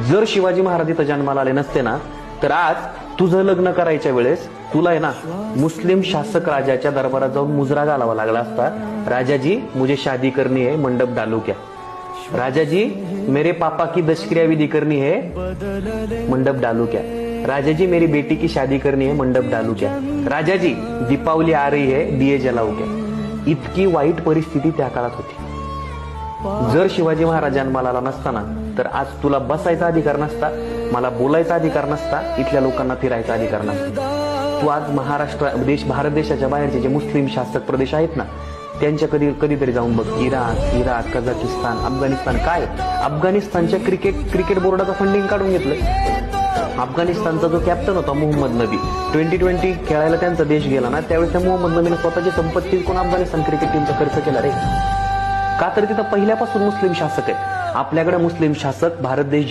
जर शिवाजी महाराज इथं जन्माला आले नसते ना, तर आज तुझं लग्न करायच्या वेळेस तुला आहे ना मुस्लिम शासक राजाच्या दरबारात जाऊन मुजरा घालावा लागला असता, राजाजी मुझे शादी करनी है, मंडप डालू क्या? राजाजी मेरे पापा की दशक्रिया विधि करनी है, मंडप डालू क्या? राजाजी मेरी बेटी की शादी करनी है, मंडप डालू क्या? राजाजी दीपावली आ रही है, दिये जलाऊ क्या? इतकी वाईट परिस्थिती त्या काळात होती. जर शिवाजी महाराज जन्माला आला नसताना, तर आज तुला बसायचा अधिकार नसता, मला बोलायचा अधिकार नसता, इथल्या लोकांना फिरायचा अधिकार नसता. तू आज भारत देशाच्या बाहेरचे जे मुस्लिम शासक प्रदेश आहेत ना, त्यांच्या कधीतरी जाऊन बघ. इराक, कझाकिस्तान, अफगाणिस्तान. काय अफगाणिस्तानच्या क्रिकेट बोर्डाचं फंडिंग काढून घेतलं. अफगाणिस्तानचा जो कॅप्टन होता मोहम्मद नबी, 2020 खेळायला त्यांचा देश गेला ना, त्यावेळेस त्या मोहम्मद नबीने स्वतःची संपत्ती कोण अफगाणिस्तान क्रिकेट टीमचा खर्च केला रे. का तर तिथं पहिल्यापासून मुस्लिम शासक आहेत. आपल्याकडे मुस्लिम शासक भारत देश